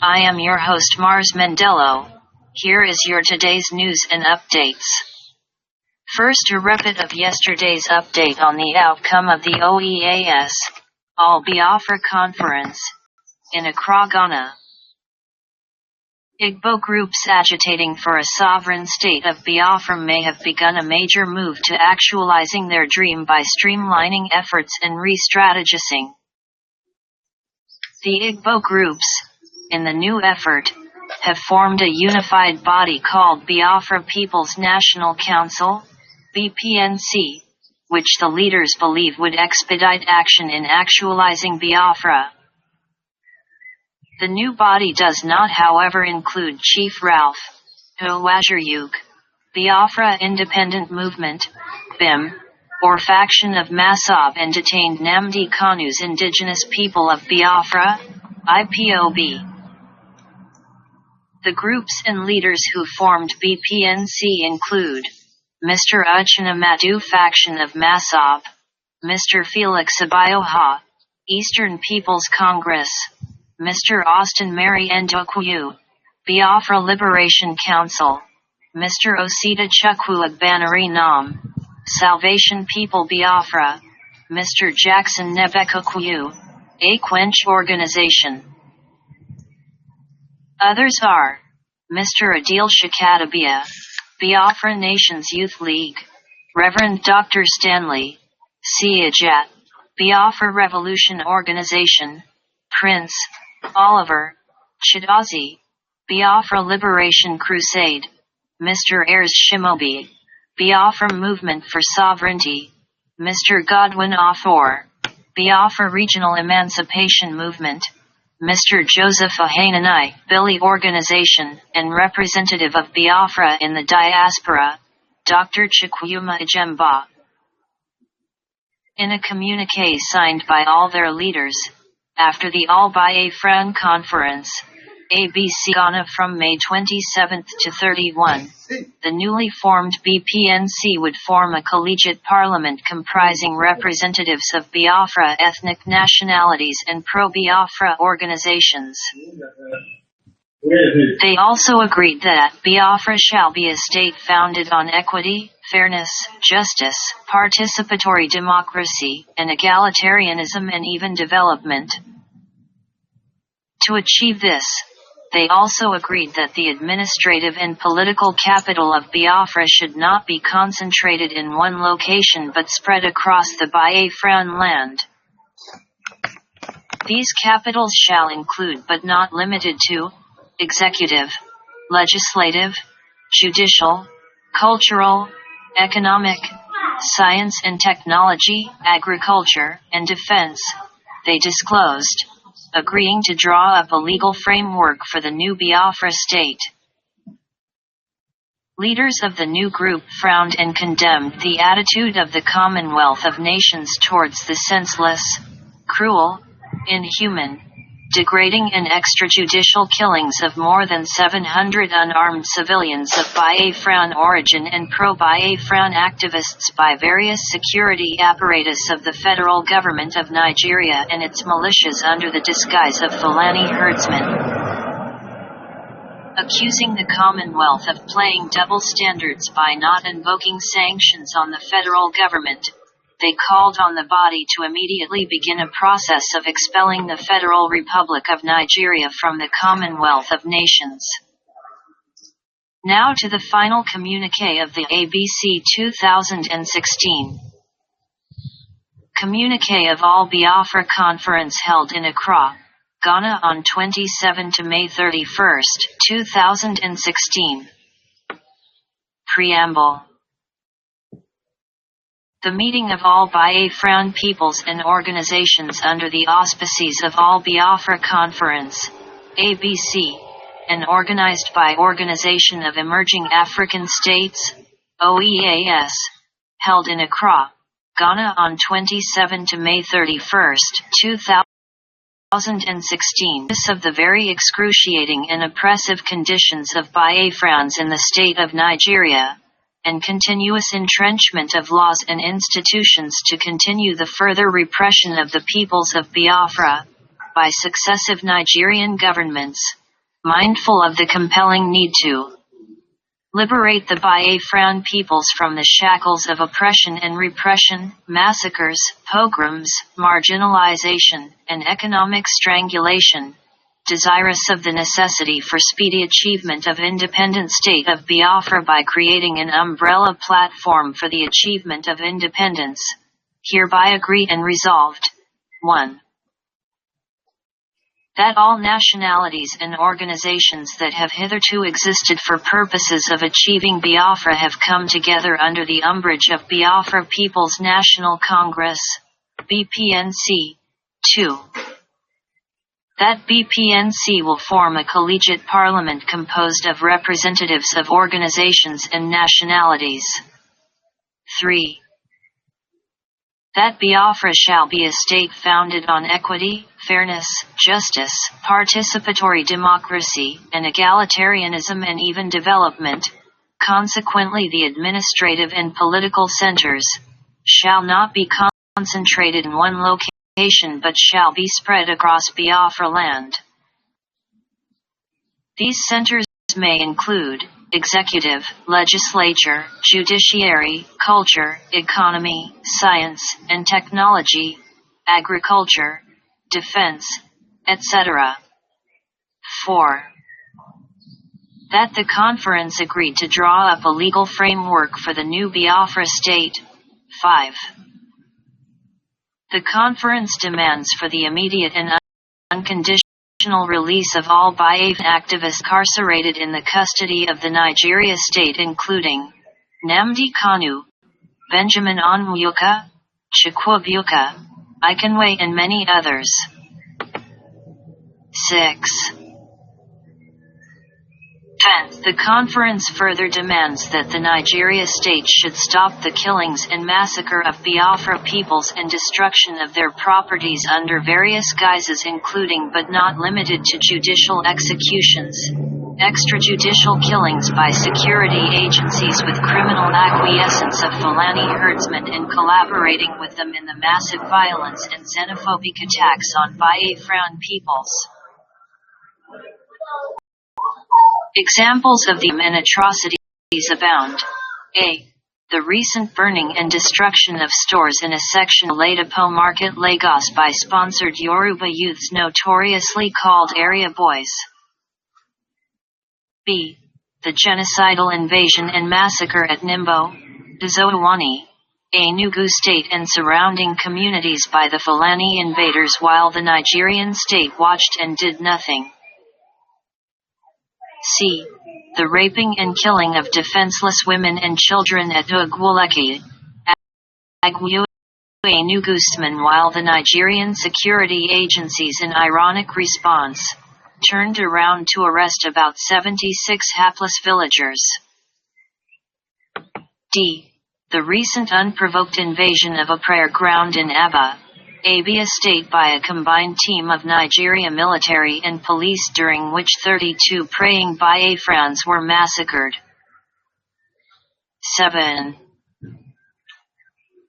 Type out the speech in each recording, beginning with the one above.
I am your host Mars Mendello. Here is your today's news and updates. First, a repeat of yesterday's update on the outcome of the OEAS, All Biafra Conference, in Accra, Ghana. Igbo groups agitating for a sovereign state of Biafra may have begun a major move to actualizing their dream by streamlining efforts and re-strategizing. The Igbo groups, in the new effort, have formed a unified body called Biafra People's National Council, BPNC, which the leaders believe would expedite action in actualizing Biafra. The new body does not, however, include Chief Ralph Howazirug, Biafra Independent Movement, BIM, or faction of Masob and detained Namdi Kanu's Indigenous People of Biafra, IPOB. The groups and leaders who formed BPNC include Mr. Uchenna faction of Masob, Mr. Felix Abayoha, Eastern People's Congress, Mr. Austin Mary Ndokwu, Biafra Liberation Council, Mr. Osita Chukwu Agbanari Nam, Salvation People Biafra, Mr. Jackson Nebekokwu, A Quench Organization. Others are Mr. Adil Shakatabia, Biafra Nations Youth League, Reverend Dr. Stanley C. Ajat, Biafra Revolution Organization, Prince Oliver Chidozie, Biafra Liberation Crusade, Mr. Ayers Shimobi, Biafra Movement for Sovereignty, Mr. Godwin Ofor, Biafra Regional Emancipation Movement, Mr. Joseph Ahanani, Billy Organization, and representative of Biafra in the diaspora, Dr. Chukwuma Ijemba. In a communiqué signed by all their leaders, after the All Biafran Conference, ABC Ghana from May 27 to 31, the newly formed BPNC would form a collegiate parliament comprising representatives of Biafra ethnic nationalities and pro-Biafra organizations. They also agreed that Biafra shall be a state founded on equity, fairness, justice, participatory democracy, and egalitarianism and even development. To achieve this, they also agreed that the administrative and political capital of Biafra should not be concentrated in one location but spread across the Biafran land. These capitals shall include but not limited to executive, legislative, judicial, cultural, economic, science and technology, agriculture, and defense, they disclosed, agreeing to draw up a legal framework for the new Biafra state. Leaders of the new group frowned and condemned the attitude of the Commonwealth of Nations towards the senseless, cruel, inhuman, degrading and extrajudicial killings of more than 700 unarmed civilians of Biafran origin and pro-Biafran activists by various security apparatus of the federal government of Nigeria and its militias under the disguise of Fulani herdsmen. Accusing the Commonwealth of playing double standards by not invoking sanctions on the federal government, they called on the body to immediately begin a process of expelling the Federal Republic of Nigeria from the Commonwealth of Nations. Now to the final communiqué of the ABC 2016. Communiqué of All Biafra Conference held in Accra, Ghana on 27 to May 31, 2016. Preamble. The meeting of all Biafran peoples and organizations under the auspices of All Biafra Conference, ABC, and organized by Organization of Emerging African States, OEAS, held in Accra, Ghana on 27 to May 31, 2016. Of the very excruciating and oppressive conditions of Biafrans in the state of Nigeria, and continuous entrenchment of laws and institutions to continue the further repression of the peoples of Biafra, by successive Nigerian governments, mindful of the compelling need to liberate the Biafran peoples from the shackles of oppression and repression, massacres, pogroms, marginalization, and economic strangulation, desirous of the necessity for speedy achievement of independent state of Biafra by creating an umbrella platform for the achievement of independence, hereby agree and resolved. 1. That all nationalities and organizations that have hitherto existed for purposes of achieving Biafra have come together under the umbrage of Biafra People's National Congress, BPNC. 2. That BPNC will form a collegiate parliament composed of representatives of organizations and nationalities. 3. That Biafra shall be a state founded on equity, fairness, justice, participatory democracy, and egalitarianism and even development. Consequently, the administrative and political centers shall not be concentrated in one location but shall be spread across Biafra land. These centers may include executive, legislature, judiciary, culture, economy, science and technology, agriculture, defense, etc. 4. That the conference agreed to draw up a legal framework for the new Biafra state. 5. The conference demands for the immediate and unconditional release of all Biafran activists incarcerated in the custody of the Nigeria state, including Nnamdi Kanu, Benjamin Onwuka, Chukwuebuka, Ikenwe and many others. 6. 10. The conference further demands that the Nigeria state should stop the killings and massacre of Biafra peoples and destruction of their properties under various guises, including but not limited to judicial executions, extrajudicial killings by security agencies with criminal acquiescence of Fulani herdsmen and collaborating with them in the massive violence and xenophobic attacks on Biafran peoples. Examples of the atrocities abound. A. The recent burning and destruction of stores in a section of Ladipo Market, Lagos by sponsored Yoruba youths notoriously called area boys. B. The genocidal invasion and massacre at Nimbo, Dizowani, Enugu state and surrounding communities by the Fulani invaders while the Nigerian state watched and did nothing. C. The raping and killing of defenseless women and children at Ugwuleki, Agwu, Enugusman while the Nigerian security agencies in ironic response turned around to arrest about 76 hapless villagers. D. The recent unprovoked invasion of a prayer ground in Aba, Abia State by a combined team of Nigeria military and police, during which 32 praying Biafrans were massacred. 7.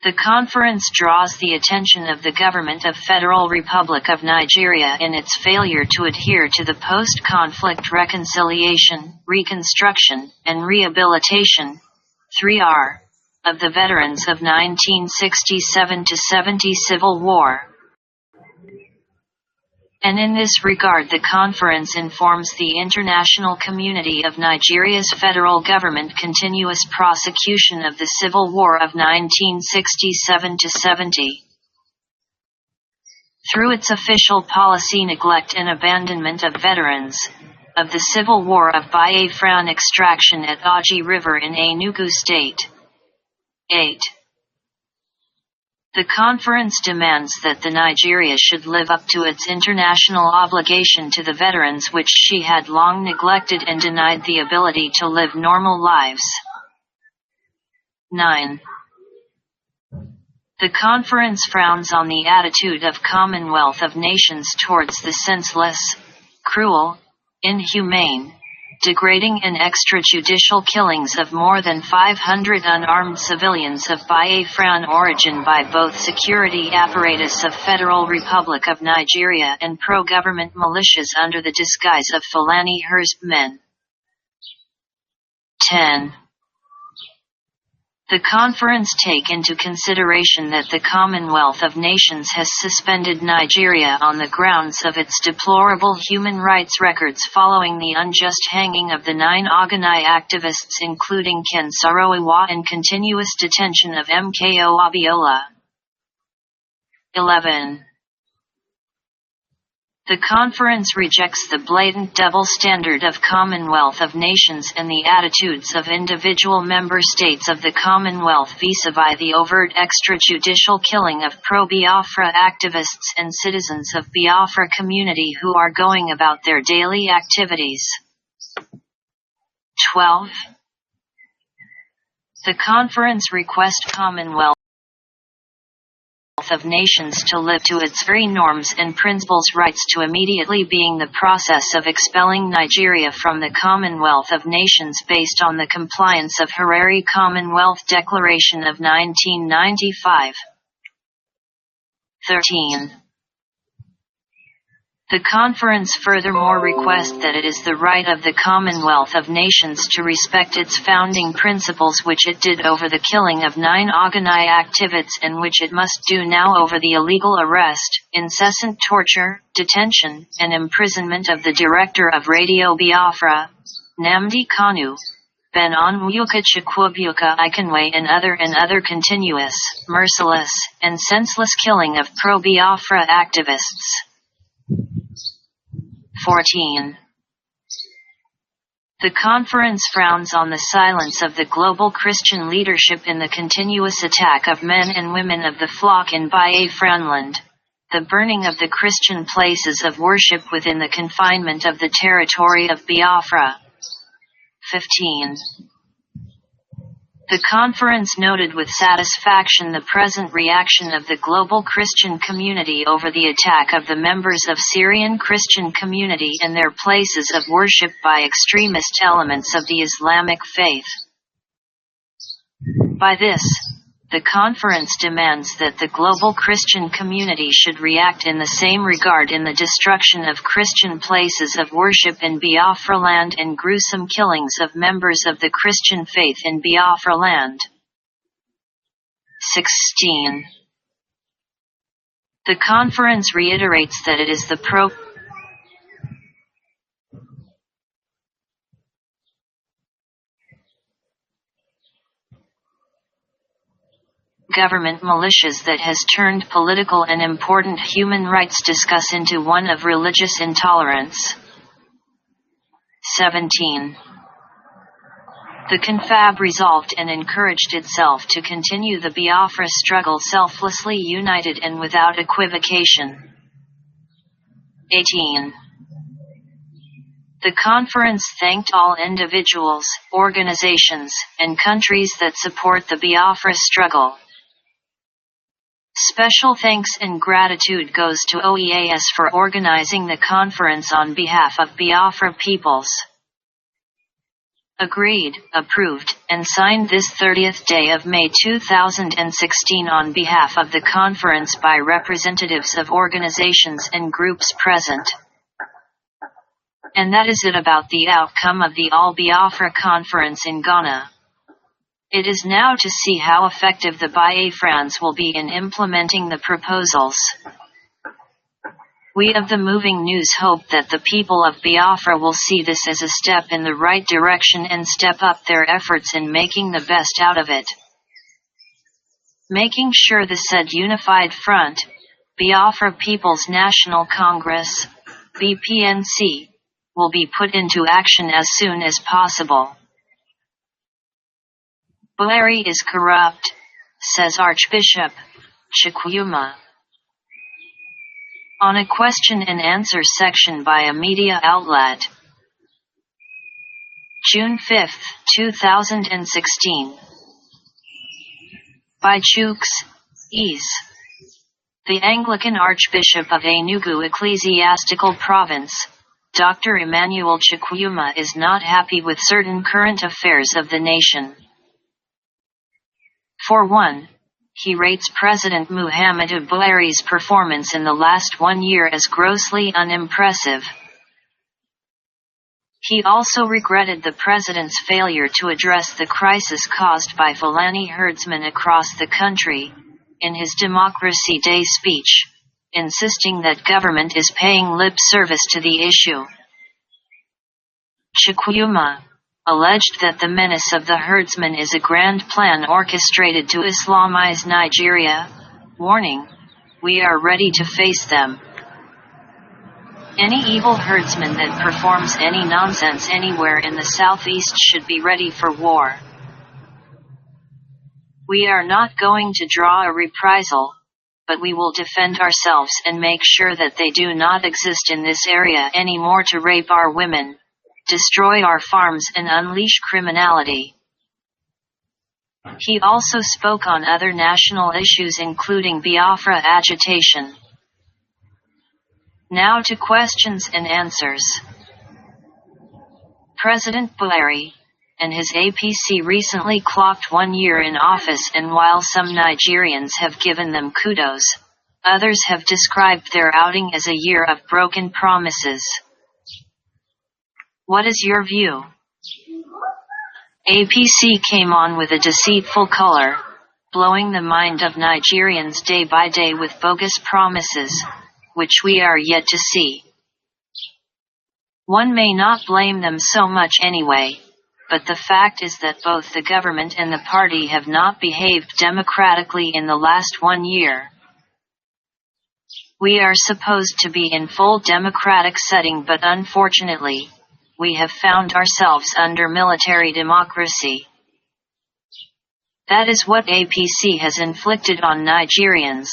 The conference draws the attention of the government of Federal Republic of Nigeria in its failure to adhere to the post-conflict reconciliation, reconstruction, and rehabilitation 3R of the veterans of 1967–70 Civil War. And in this regard the conference informs the international community of Nigeria's federal government continuous prosecution of the Civil War of 1967–70. Through its official policy neglect and abandonment of veterans of the Civil War of Biafran extraction at Oji River in Enugu State. 8. The conference demands that the Nigeria should live up to its international obligation to the veterans, which she had long neglected and denied the ability to live normal lives. 9. The conference frowns on the attitude of Commonwealth of Nations towards the senseless, cruel, inhumane, degrading and extrajudicial killings of more than 500 unarmed civilians of Biafran origin by both security apparatus of Federal Republic of Nigeria and pro-government militias under the disguise of Fulani herdsmen. 10. The conference take into consideration that the Commonwealth of Nations has suspended Nigeria on the grounds of its deplorable human rights records following the unjust hanging of the 9 Ogoni activists including Ken Saro-Wiwa and continuous detention of MKO Abiola. 11. The conference rejects the blatant double standard of Commonwealth of Nations and the attitudes of individual member states of the Commonwealth vis-à-vis the overt extrajudicial killing of pro-Biafra activists and citizens of Biafra community who are going about their daily activities. 12. The conference requests Commonwealth of Nations to live to its very norms and principles rights to immediately being the process of expelling Nigeria from the Commonwealth of Nations based on the compliance of Harare Commonwealth Declaration of 1995. 13. The conference furthermore requests that it is the right of the Commonwealth of Nations to respect its founding principles which it did over the killing of 9 Ogoni activists and which it must do now over the illegal arrest, incessant torture, detention, and imprisonment of the director of Radio Biafra, Nnamdi Kanu, Ben Onwuka Chukwuebuka Ikenwe and other continuous, merciless, and senseless killing of pro-Biafra activists. 14. The conference frowns on the silence of the global Christian leadership in the continuous attack of men and women of the flock in Biafranland, the burning of the Christian places of worship within the confinement of the territory of Biafra. 15. The conference noted with satisfaction the present reaction of the global Christian community over the attack of the members of Syrian Christian community and their places of worship by extremist elements of the Islamic faith. By this, the conference demands that the global Christian community should react in the same regard in the destruction of Christian places of worship in Biafra land and gruesome killings of members of the Christian faith in Biafra land. 16. The conference reiterates that it is the government militias that has turned political and important human rights discuss into one of religious intolerance. 17. The Confab resolved and encouraged itself to continue the Biafra struggle selflessly united and without equivocation. 18. The conference thanked all individuals, organizations, and countries that support the Biafra struggle. Special thanks and gratitude goes to OEAS for organizing the conference on behalf of Biafra peoples. Agreed, approved, and signed this 30th day of May 2016 on behalf of the conference by representatives of organizations and groups present. And that is it about the outcome of the All Biafra Conference in Ghana. It is now to see how effective the Biafrans will be in implementing the proposals. We of the Moving News hope that the people of Biafra will see this as a step in the right direction and step up their efforts in making the best out of it. Making sure the said Unified Front, Biafra People's National Congress, BPNC, will be put into action as soon as possible. Buhari is corrupt, says Archbishop Chukwuma. On a question and answer section by a media outlet. June 5, 2016. By Chooks, Ease. The Anglican Archbishop of Enugu Ecclesiastical Province, Dr. Emmanuel Chukwuma is not happy with certain current affairs of the nation. For one, he rates President Muhammadu Buhari's performance in the last 1 year as grossly unimpressive. He also regretted the president's failure to address the crisis caused by Fulani herdsmen across the country, in his Democracy Day speech, insisting that government is paying lip service to the issue. Chukwuma alleged that the menace of the herdsmen is a grand plan orchestrated to Islamize Nigeria, warning, "We are ready to face them. Any evil herdsman that performs any nonsense anywhere in the southeast should be ready for war. We are not going to draw a reprisal, but we will defend ourselves and make sure that they do not exist in this area anymore to rape our women, destroy our farms and unleash criminality." He also spoke on other national issues including Biafra agitation. Now to questions and answers. President Buhari and his APC recently clocked 1 year in office, and while some Nigerians have given them kudos, others have described their outing as a year of broken promises. What is your view? APC came on with a deceitful color, blowing the mind of Nigerians day by day with bogus promises, which we are yet to see. One may not blame them so much anyway, but the fact is that both the government and the party have not behaved democratically in the last 1 year. We are supposed to be in full democratic setting, but unfortunately, we have found ourselves under military democracy. That is what APC has inflicted on Nigerians,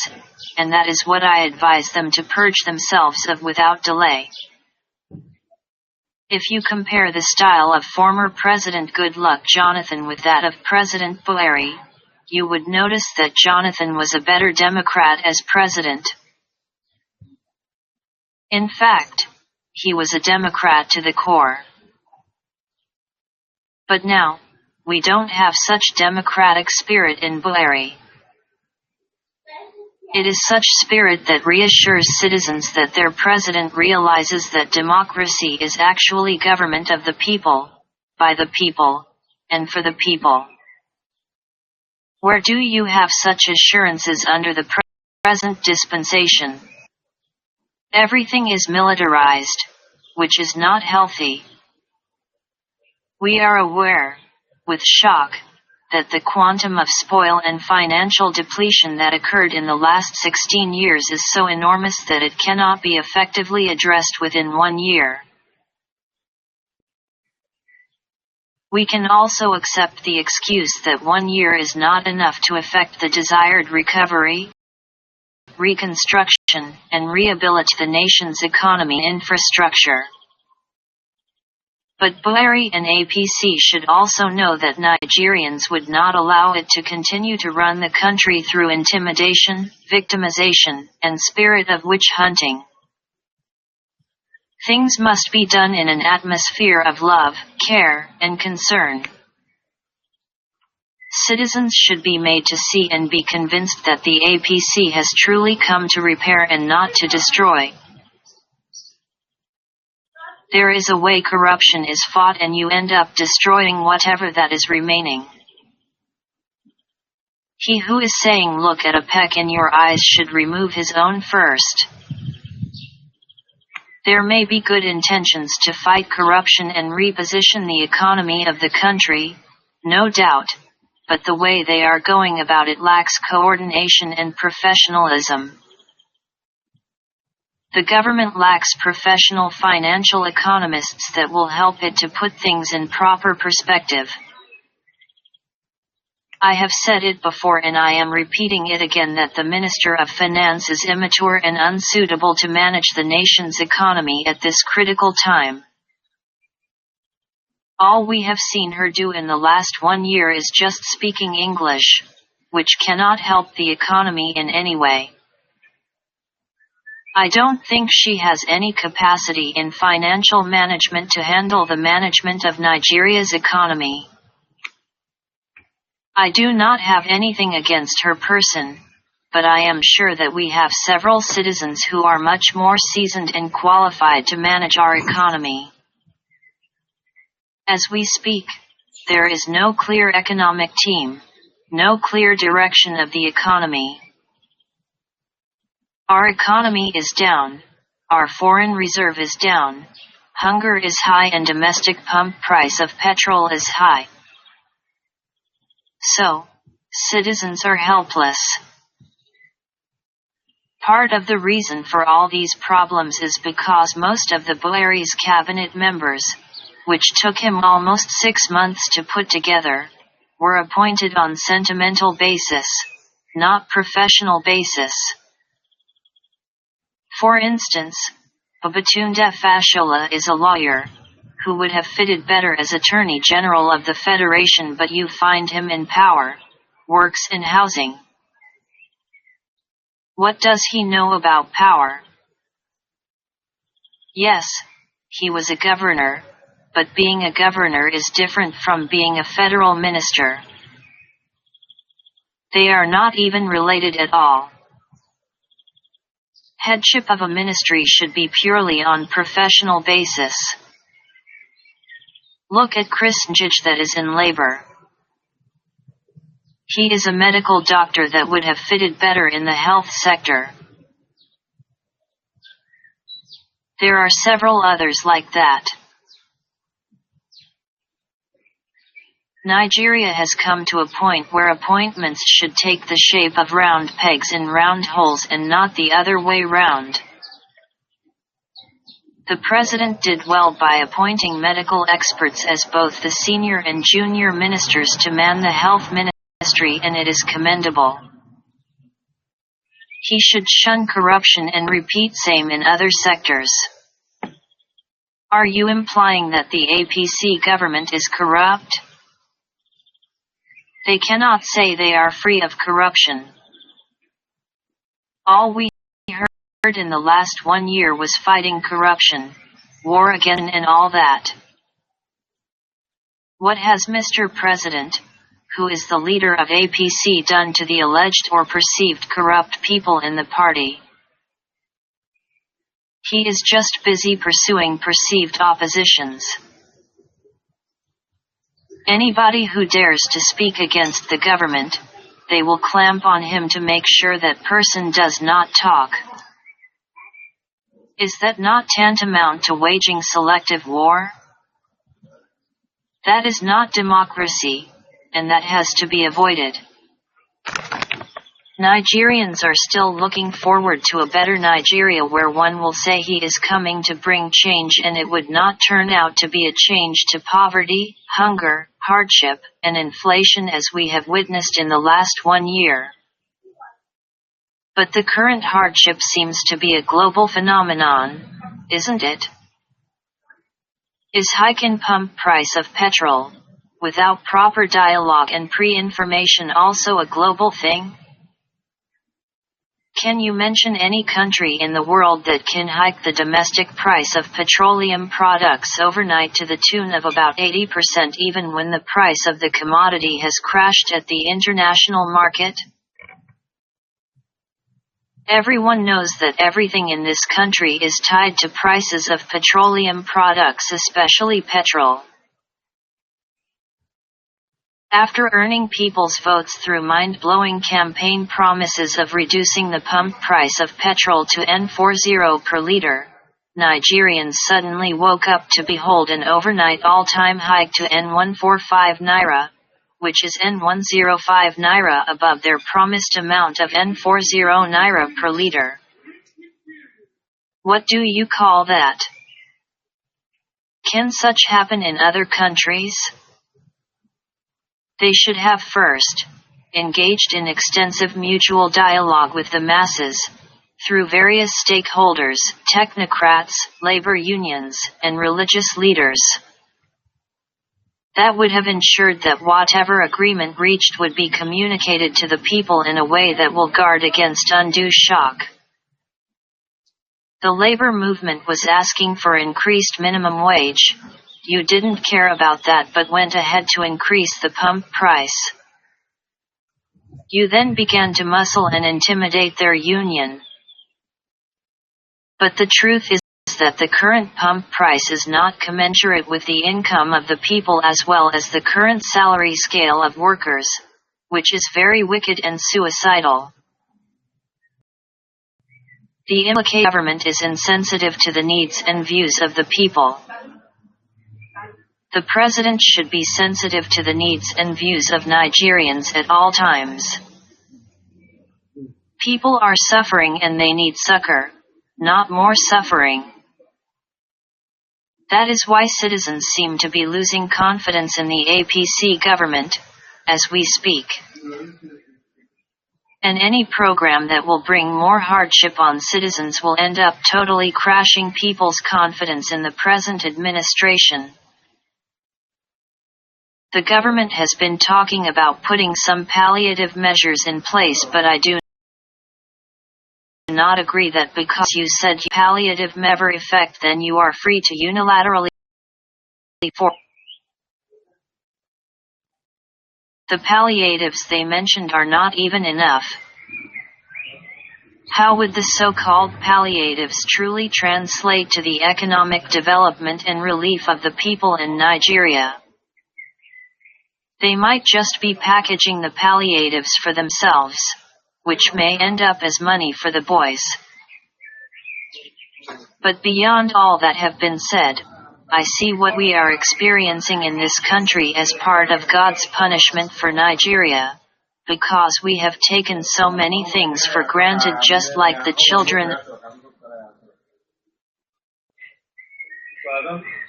and that is what I advise them to purge themselves of without delay. If you compare the style of former President Goodluck Jonathan with that of President Buhari, you would notice that Jonathan was a better Democrat as president. In fact, he was a Democrat to the core. But now, we don't have such democratic spirit in Buhari. It is such spirit that reassures citizens that their president realizes that democracy is actually government of the people, by the people, and for the people. Where do you have such assurances under the present dispensation? Everything is militarized, which is not healthy. We are aware, with shock, that the quantum of spoil and financial depletion that occurred in the last 16 years is so enormous that it cannot be effectively addressed within 1 year. We can also accept the excuse that 1 year is not enough to effect the desired recovery, reconstruction, and rehabilitate the nation's economy infrastructure. But Buhari and APC should also know that Nigerians would not allow it to continue to run the country through intimidation, victimization, and spirit of witch hunting. Things must be done in an atmosphere of love, care, and concern. Citizens should be made to see and be convinced that the APC has truly come to repair and not to destroy. There is a way corruption is fought and you end up destroying whatever that is remaining. He who is saying look at a peck in your eyes should remove his own first. There may be good intentions to fight corruption and reposition the economy of the country, no doubt, but the way they are going about it lacks coordination and professionalism. The government lacks professional financial economists that will help it to put things in proper perspective. I have said it before and I am repeating it again that the Minister of Finance is immature and unsuitable to manage the nation's economy at this critical time. All we have seen her do in the last 1 year is just speaking English, which cannot help the economy in any way. I don't think she has any capacity in financial management to handle the management of Nigeria's economy. I do not have anything against her person, but I am sure that we have several citizens who are much more seasoned and qualified to manage our economy. As we speak, there is no clear economic team, no clear direction of the economy. Our economy is down, our foreign reserve is down, hunger is high and domestic pump price of petrol is high. So, citizens are helpless. Part of the reason for all these problems is because most of the Buhari's cabinet members, which took him almost 6 months to put together, were appointed on sentimental basis, not professional basis. For instance, Babatunde Fashola is a lawyer, who would have fitted better as Attorney General of the Federation, but you find him in power, works in housing. What does he know about power? Yes, he was a governor, but being a governor is different from being a federal minister. They are not even related at all. Headship of a ministry should be purely on professional basis. Look at Chris Njij that is in labor. He is a medical doctor that would have fitted better in the health sector. There are several others like that. Nigeria has come to a point where appointments should take the shape of round pegs in round holes and not the other way round. The president did well by appointing medical experts as both the senior and junior ministers to man the health ministry, and it is commendable. He should shun corruption and repeat same in other sectors. Are you implying that the APC government is corrupt? They cannot say they are free of corruption. All we heard in the last 1 year was fighting corruption, war again and all that. What has Mr. President, who is the leader of APC, done to the alleged or perceived corrupt people in the party? He is just busy pursuing perceived oppositions. Anybody who dares to speak against the government, they will clamp on him to make sure that person does not talk. Is that not tantamount to waging selective war? That is not democracy, and that has to be avoided. Nigerians are still looking forward to a better Nigeria where one will say he is coming to bring change, and it would not turn out to be a change to poverty, hunger, hardship, and inflation as we have witnessed in the last 1 year. But the current hardship seems to be a global phenomenon, isn't it? Is hike in pump price of petrol, without proper dialogue and pre-information, also a global thing? Can you mention any country in the world that can hike the domestic price of petroleum products overnight to the tune of about 80% even when the price of the commodity has crashed at the international market? Everyone knows that everything in this country is tied to prices of petroleum products, especially petrol. After earning people's votes through mind-blowing campaign promises of reducing the pump price of petrol to N40 per liter, Nigerians suddenly woke up to behold an overnight all-time hike to N145 naira, which is N105 naira above their promised amount of N40 naira per liter. What do you call that? Can such happen in other countries? They should have first engaged in extensive mutual dialogue with the masses, through various stakeholders, technocrats, labor unions, and religious leaders. That would have ensured that whatever agreement reached would be communicated to the people in a way that will guard against undue shock. The labor movement was asking for increased minimum wage. You didn't care about that but went ahead to increase the pump price. You then began to muscle and intimidate their union. But the truth is that the current pump price is not commensurate with the income of the people as well as the current salary scale of workers, which is very wicked and suicidal. The implicated government is insensitive to the needs and views of the people. The president should be sensitive to the needs and views of Nigerians at all times. People are suffering and they need succor, not more suffering. That is why citizens seem to be losing confidence in the APC government, as we speak. And any program that will bring more hardship on citizens will end up totally crashing people's confidence in the present administration. The government has been talking about putting some palliative measures in place, but I do not agree that because you said palliative never effect then you are free to unilaterally for the palliatives they mentioned are not even enough. How would the so-called palliatives truly translate to the economic development and relief of the people in Nigeria? They might just be packaging the palliatives for themselves, which may end up as money for the boys. But beyond all that have been said, I see what we are experiencing in this country as part of God's punishment for Nigeria, because we have taken so many things for granted, just like the children.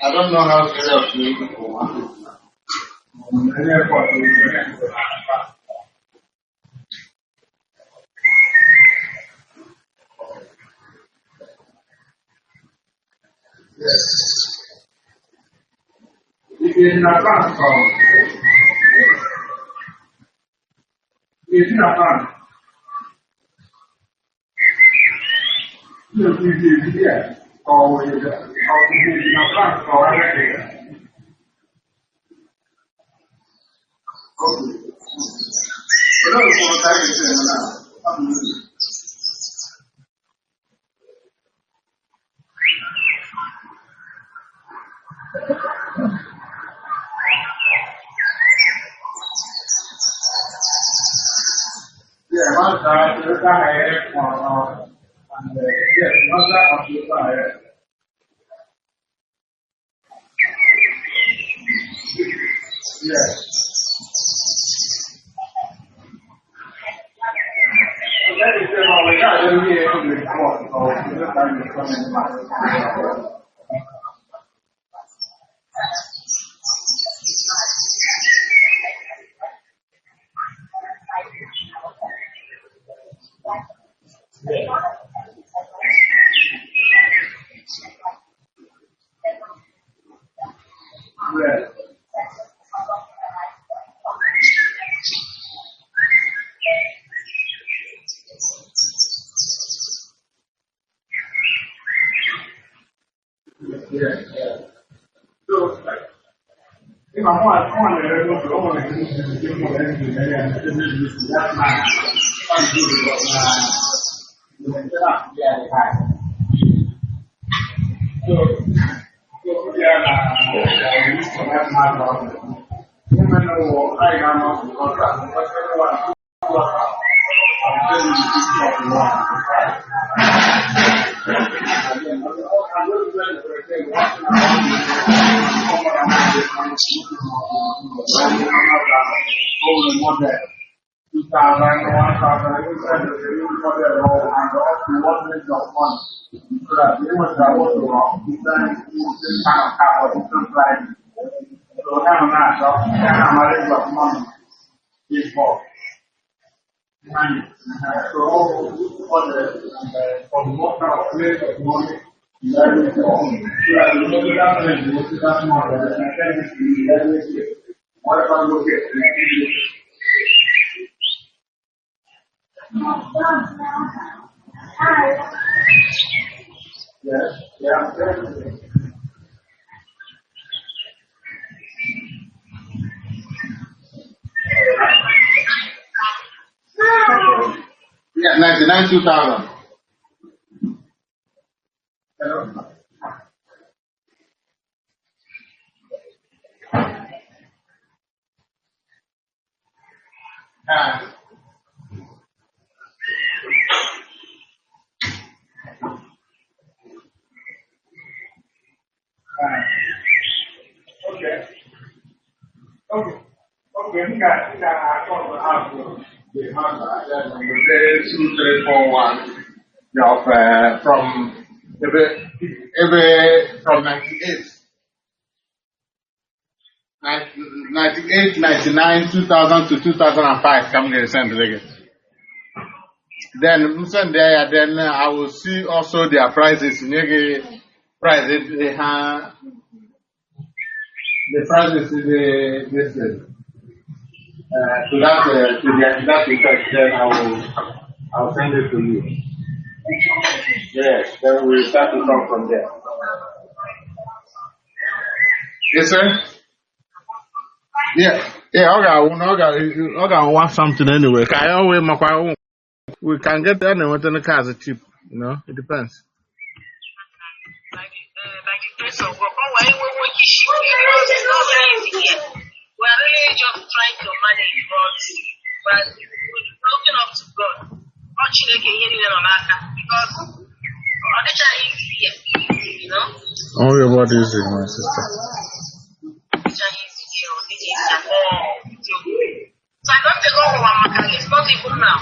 I don't know how to help you. Yes. In a platform, in a platform, you can hear always in a platform. Okay. So that's what I can say now. Yeah, my side, the guy, and yes, my side of the side. Yes. That is the one we got to be able to report, so we just have to come in mind. Yes. So, if I want to go to all the things and do more anything, and that's my Yeah, 99, 2000. Hello? Okay. Okay. Okay, we got I thought about the Honda. That's number 2341. From every from 98. 98, 99, 2000 to 2005. Come get sent again. Then then I will see also their prices. Prices they have the prices this to that effect. Then I'll send it to you. Yes. Then we start to come from there. Yes, sir. Yeah. I want something anyway. We can get anyone in the cars are cheap. You know, it depends. Like the place of work. Oh, why we want you ship it? Because it's not very easy here. We're really just trying to manage, but we're looking up to God. Not Chineke hearing them on Aka because other child is here, you know. Oh, your body is in my sister. Child is here, this is at all. So I don't take over one Maka. It's not even now.